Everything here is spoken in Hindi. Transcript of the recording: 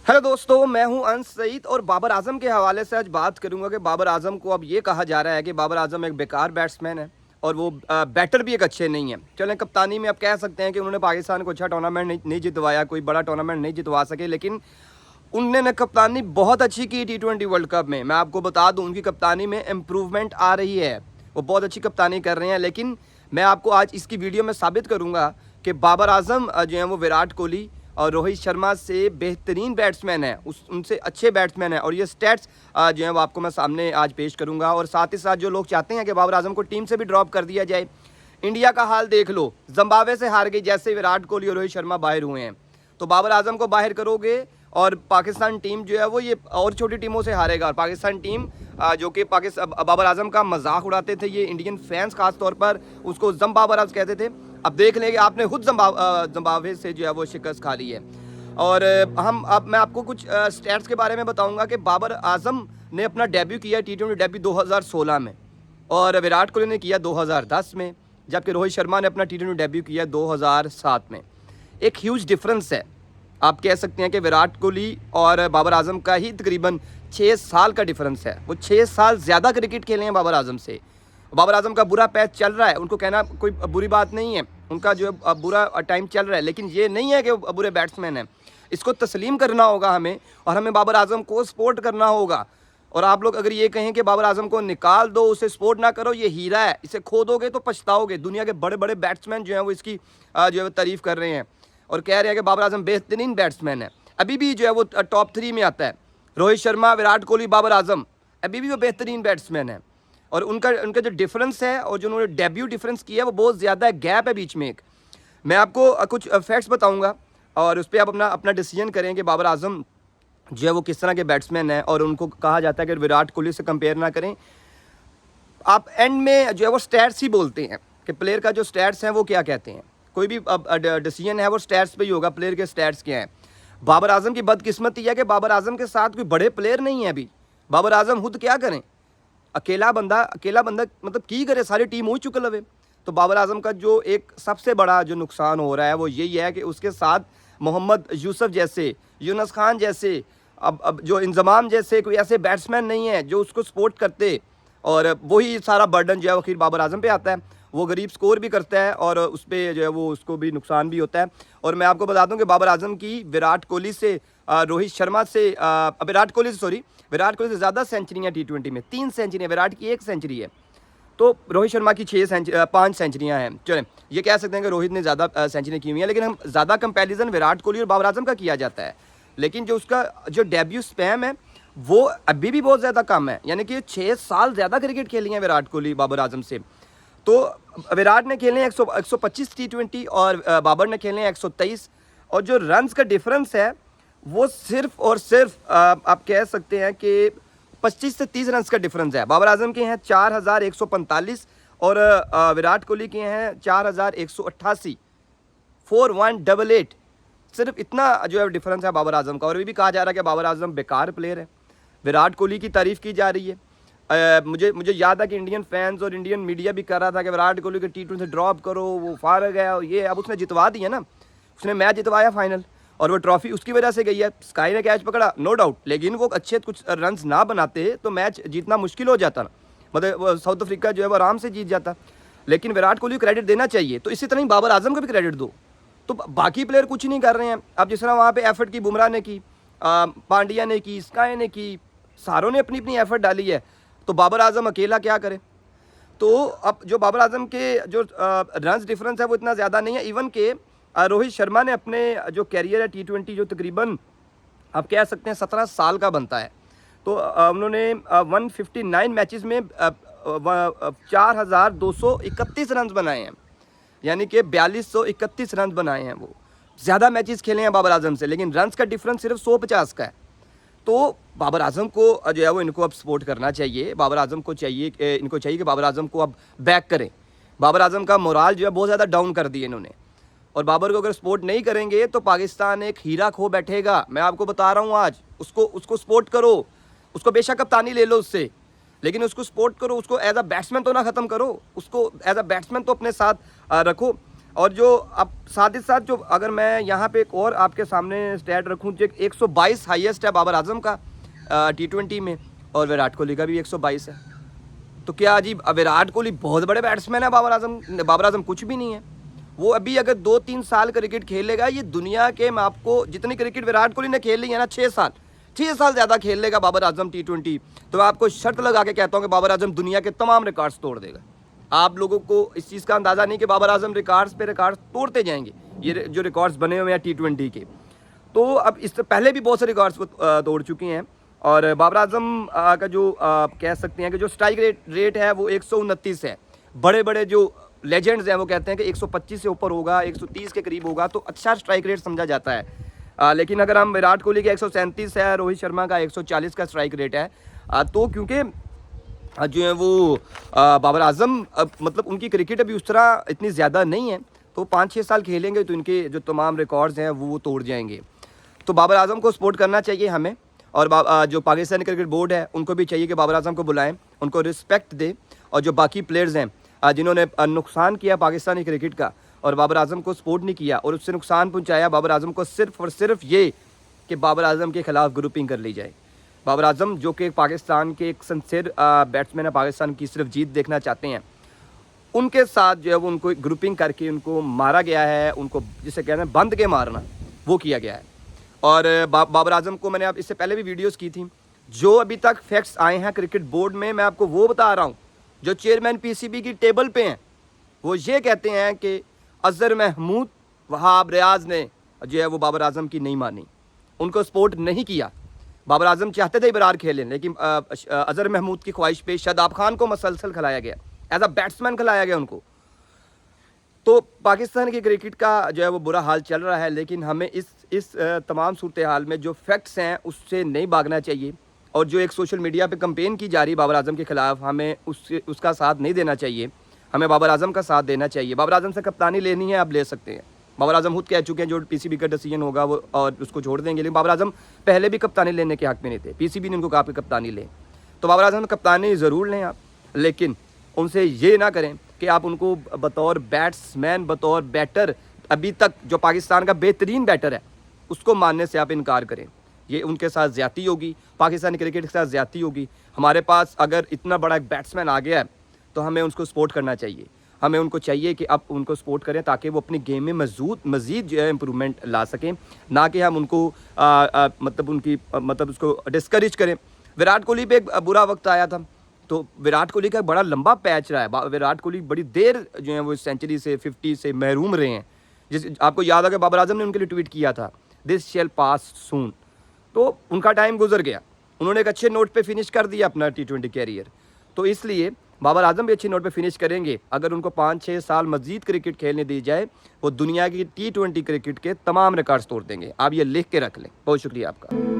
हेलो दोस्तों, मैं हूं अंस सईद और बाबर आजम के हवाले से आज बात करूंगा कि बाबर आजम को अब ये कहा जा रहा है कि बाबर आजम एक बेकार बैट्समैन है और वो बैटर भी एक अच्छे नहीं है। चलें, कप्तानी में अब कह सकते हैं कि उन्होंने पाकिस्तान को अच्छा टूर्नामेंट नहीं जितवाया, कोई बड़ा टूर्नामेंट नहीं जितवा सके, लेकिन उनने कप्तानी बहुत अच्छी की T20 वर्ल्ड कप में। मैं आपको बता दूं, उनकी कप्तानी में इम्प्रूवमेंट आ रही है, वो बहुत अच्छी कप्तानी कर रहे हैं। लेकिन मैं आपको आज इसकी वीडियो में साबित करूँगा कि बाबर आजम जो है वो विराट कोहली और रोहित शर्मा से बेहतरीन बैट्समैन है, उनसे अच्छे बैट्समैन है। और ये स्टैट्स जो है वो आपको मैं सामने आज पेश करूंगा। और साथ ही साथ जो लोग चाहते हैं कि बाबर आजम को टीम से भी ड्रॉप कर दिया जाए, इंडिया का हाल देख लो, जिम्बाब्वे से हार गई जैसे विराट कोहली और रोहित शर्मा बाहर हुए हैं। तो बाबर आजम को बाहर करोगे और पाकिस्तान टीम जो है वो ये और छोटी टीमों से हारेगा। और पाकिस्तान टीम जो कि बाबर आजम का मजाक उड़ाते थे ये इंडियन फैंस, खास तौर पर उसको बाबर आजम कहते थे। अब देख लेंगे, आपने खुद जिम्बाब्वे से जो है वो शिकस्त खा ली है। और अब मैं आपको कुछ स्टैट्स के बारे में बताऊंगा कि बाबर आजम ने अपना डेब्यू किया T20 डेब्यू 2016 में और विराट कोहली ने किया 2010 में, जबकि रोहित शर्मा ने अपना T20 डेब्यू किया 2007 में। एक ह्यूज डिफरेंस है। आप कह सकते हैं कि विराट कोहली और बाबर आजम का ही तकरीबन 6 साल का डिफरेंस है। वो 6 साल ज़्यादा क्रिकेट खेले हैं बाबर आजम से। बाबर आजम का बुरा पैच चल रहा है, उनको कहना कोई बुरी बात नहीं है, उनका जो बुरा टाइम चल रहा है, लेकिन ये नहीं है कि वो बुरे बैट्समैन हैं। इसको तस्लीम करना होगा हमें, और हमें बाबर आजम को सपोर्ट करना होगा। और आप लोग अगर ये कहें कि बाबर आजम को निकाल दो, उसे सपोर्ट ना करो, ये हीरा है, इसे खो दोगे तो पछताओगे। दुनिया के बड़े बड़े बैट्समैन जो हैं वो इसकी जो है तारीफ़ कर रहे हैं और कह रहे हैं कि बाबर आजम बेहतरीन बैट्समैन है। अभी भी जो है वो टॉप 3 में आता है। रोहित शर्मा, विराट कोहली, बाबर आजम, अभी भी वो बेहतरीन बैट्समैन है। और उनका जो डिफरेंस है और जो उन्होंने डेब्यू डिफरेंस किया है वो बहुत ज़्यादा है, गैप है बीच में एक। मैं आपको कुछ फैक्ट्स बताऊंगा और उस पर आप अपना डिसीजन करें कि बाबर आजम जो है वो किस तरह के बैट्समैन है। और उनको कहा जाता है कि विराट कोहली से कंपेयर ना करें। आप एंड में जो है वो स्टैट्स ही बोलते हैं कि प्लेयर का जो स्टैट्स हैं वो क्या कहते हैं। कोई भी डिसीजन है वो स्टैट्स पे ही होगा, प्लेयर के स्टैट्स क्या हैं। बाबर आजम की बदकिस्मती है कि बाबर आजम के साथ कोई बड़े प्लेयर नहीं है अभी। बाबर आजम खुद क्या करें, अकेला बंदा मतलब की करे, सारी टीम हो चुका लवे। तो बाबर आजम का जो एक सबसे बड़ा जो नुकसान हो रहा है वो यही है कि उसके साथ मोहम्मद यूसुफ जैसे, यूनुस खान जैसे, अब जो इंजमाम जैसे कोई ऐसे बैट्समैन नहीं है जो उसको सपोर्ट करते। और वही सारा बर्डन जो है आखिर बाबर आजम पे आता है। वो गरीब स्कोर भी करता है और उस पर जो है वो उसको भी नुकसान भी होता है। और मैं आपको बता दूं कि बाबर आजम की विराट कोहली से, रोहित शर्मा से, विराट कोहली से ज़्यादा सेंचुरियाँ T20 में, 3 सेंचुरियाँ, विराट की 1 सेंचुरी है। तो रोहित शर्मा की 5 सेंचुरियाँ हैं। चलें, ये कह सकते हैं कि रोहित ने ज़्यादा सेंचुरी की हुई है, लेकिन हम ज़्यादा कंपैरिजन विराट कोहली और बाबर आजम का किया जाता है। लेकिन जो उसका जो डेब्यू स्पैम है वो अभी भी बहुत ज़्यादा कम है, यानी कि 6 साल ज़्यादा क्रिकेट खेली हैं विराट कोहली बाबर आजम से। तो विराट ने खेले हैं 125 T20 और बाबर ने खेले हैं 123। और जो रन्स का डिफरेंस है वो सिर्फ और सिर्फ आप कह सकते हैं कि 25 से 30 रन्स का डिफरेंस है। बाबर आजम के हैं 4145 और विराट कोहली के हैं 4188, 4188। सिर्फ इतना जो है डिफरेंस है बाबर आजम का। और अभी भी कहा जा रहा है कि बाबर आजम बेकार प्लेयर है। विराट कोहली की तारीफ़ की जा रही है। मुझे याद है कि इंडियन फैंस और इंडियन मीडिया भी कर रहा था कि विराट कोहली के T20 से ड्रॉप करो, वो फारग है और ये। अब उसने जितवा दिया ना, उसने मैच जितवाया फाइनल, और वो ट्रॉफी उसकी वजह से गई है। स्काई ने कैच पकड़ा, नो डाउट, लेकिन वो अच्छे कुछ रन्स ना बनाते तो मैच जीतना मुश्किल हो जाता ना। मतलब साउथ अफ्रीका जो है वो आराम से जीत जाता। लेकिन विराट कोहली को क्रेडिट देना चाहिए, तो इसी तरह ही बाबर आजम को भी क्रेडिट दो। तो बाकी प्लेयर कुछ नहीं कर रहे हैं। अब जिस तरह वहाँ पे एफर्ट की बुमराह ने की, पांड्या ने की, स्काई ने की, सारों ने अपनी अपनी एफर्ट डाली है, तो बाबर आजम अकेला क्या करे। तो अब जो बाबर आजम के जो रन्स डिफरेंस है वो इतना ज़्यादा नहीं है। इवन के रोहित शर्मा ने अपने जो कैरियर है T20 जो तकरीबन आप कह सकते हैं 17 साल का बनता है, तो उन्होंने 159 मैचेस में 4231 रन बनाए हैं, यानी कि 4231 रन बनाए हैं। वो ज़्यादा मैचेस खेले हैं बाबर आजम से, लेकिन रन्स का डिफरेंस सिर्फ 150 का है। तो बाबर आजम को जो है वो इनको अब सपोर्ट करना चाहिए। बाबर आजम को चाहिए, इनको चाहिए कि बाबर आजम को अब बैक करें। बाबर आजम का मोराल जो है बहुत ज़्यादा डाउन कर दिए इन्होंने, और बाबर को अगर सपोर्ट नहीं करेंगे तो पाकिस्तान एक हीरा खो बैठेगा। मैं आपको बता रहा हूँ आज, उसको सपोर्ट करो। उसको बेशक कप्तानी ले लो उससे, लेकिन उसको सपोर्ट करो। उसको एज अ बैट्समैन तो ना ख़त्म करो, उसको एज अ बैट्समैन तो अपने साथ रखो। और जो अब साथ ही साथ जो अगर मैं यहाँ पे एक और आपके सामने स्टैट रखूँ, जो 122 हाईएस्ट है बाबर आजम का T20 में, और विराट कोहली का भी 122 है। तो क्या अजीब, विराट कोहली बहुत बड़े बैट्समैन है, बाबर आजम कुछ भी नहीं है। वो अभी अगर 2-3 साल क्रिकेट खेलेगा, ये दुनिया के, मैं आपको जितनी क्रिकेट विराट कोहली ने खेल ली है ना, 6 साल ज़्यादा खेल लेगा बाबर आजम T20, तो मैं आपको शर्त लगा के कहता हूँ कि बाबर आजम दुनिया के तमाम रिकॉर्ड्स तोड़ देगा। आप लोगों को इस चीज़ का अंदाज़ा नहीं कि बाबर आजम रिकॉर्ड्स पे रिकॉर्ड्स तोड़ते जाएंगे, ये जो रिकॉर्ड्स बने हुए हैं T20 के। तो अब इससे पहले भी बहुत से रिकॉर्ड्स को तोड़ चुके हैं। और बाबर आजम का जो कह सकते हैं कि जो स्ट्राइक रेट है वो 129 है। बड़े बड़े जो लेजेंड्स हैं वो कहते हैं कि 125 से ऊपर होगा, 130 के करीब होगा, तो अच्छा स्ट्राइक रेट समझा जाता है। लेकिन अगर हम विराट कोहली का 137 है, रोहित शर्मा का 140 का स्ट्राइक रेट है, तो क्योंकि जो है वो बाबर आजम मतलब उनकी क्रिकेट अभी उस तरह इतनी ज़्यादा नहीं है, तो 5-6 साल खेलेंगे तो इनके जो तमाम रिकॉर्ड्स हैं वो तोड़ जाएंगे। तो बाबर आजम को सपोर्ट करना चाहिए हमें, और जो पाकिस्तानी क्रिकेट बोर्ड है उनको भी चाहिए कि बाबर आजम को बुलाएं, उनको रिस्पेक्ट दें, और जो बाकी प्लेयर्स हैं जिन्होंने नुकसान किया पाकिस्तानी क्रिकेट का और बाबर आजम को सपोर्ट नहीं किया और उससे नुकसान पहुंचाया, बाबर आजम को सिर्फ और सिर्फ ये कि बाबर आजम के ख़िलाफ़ ग्रुपिंग कर ली जाए। बाबर आजम जो कि पाकिस्तान के एक सिंसियर बैट्समैन है, पाकिस्तान की सिर्फ जीत देखना चाहते हैं, उनके साथ जो है वो उनको ग्रुपिंग करके उनको मारा गया है, उनको जिसे कहते हैं बंद के मारना, वो किया गया है। और बाबर आजम को मैंने आप इससे पहले भी वीडियोस की थी। जो अभी तक फैक्ट्स आए हैं क्रिकेट बोर्ड में, मैं आपको वो बता रहा हूँ। जो चेयरमैन PCB की टेबल पे हैं वो ये कहते हैं कि अजहर महमूद, वहाब रियाज ने जो है वो बाबर आजम की नहीं मानी, उनको सपोर्ट नहीं किया। बाबर आजम चाहते थे इब्रार खेलें, लेकिन अजहर महमूद की ख्वाहिश पे शादाब खान को मसलसल खिलाया गया, एज अ बैट्समैन खिलाया गया उनको। तो पाकिस्तान की क्रिकेट का जो है वो बुरा हाल चल रहा है, लेकिन हमें इस तमाम सूरत हाल में जो फैक्ट्स हैं उससे नहीं भागना चाहिए। और जो एक सोशल मीडिया पे कंपेन की जा रही है बाबर आजम के ख़िलाफ़, हमें उसका साथ नहीं देना चाहिए, हमें बाबर आजम का साथ देना चाहिए। बाबर आजम से कप्तानी लेनी है, आप ले सकते हैं। बाबर आजम खुद कह चुके हैं जो PCB का डिसीजन होगा वो और उसको छोड़ देंगे, लेकिन बाबर आजम पहले भी कप्तानी लेने के हक़ में नहीं थे, PCB ने उनको कहा कि कप्तानी लें। तो बाबर आजम कप्तानी ज़रूर लें आप, लेकिन उनसे ये ना करें कि आप उनको बतौर बैट्समैन, बतौर बैटर, अभी तक जो पाकिस्तान का बेहतरीन बैटर है, उसको मानने से आप इनकार करें। ये उनके साथ ज़्यादती होगी, पाकिस्तानी क्रिकेट के साथ ज़्यादती होगी। हमारे पास अगर इतना बड़ा एक बैट्समैन आ गया है तो हमें उसको सपोर्ट करना चाहिए। हमें उनको चाहिए कि आप उनको सपोर्ट करें ताकि वो अपनी गेम में मज़ीद जो है इम्प्रूवमेंट ला सकें, ना कि हम उनको मतलब उसको डिस्करेज करें। विराट कोहली पे एक बुरा वक्त आया था, तो विराट कोहली का बड़ा लंबा पैच रहा है। विराट कोहली बड़ी देर जो है वो सेंचुरी से 50 से महरूम रहे हैं। जिस आपको याद होगा बाबर आजम ने उनके लिए ट्वीट किया था, दिस शैल पास सून। तो उनका टाइम गुजर गया, उन्होंने एक अच्छे नोट पे फिनिश कर दिया अपना T20 कैरियर। तो इसलिए बाबर आजम भी अच्छे नोट पे फिनिश करेंगे अगर उनको 5-6 साल मज़ीद क्रिकेट खेलने दी जाए। वो दुनिया की T20 क्रिकेट के तमाम रिकॉर्ड्स तोड़ देंगे। आप ये लिख के रख लें। बहुत शुक्रिया आपका।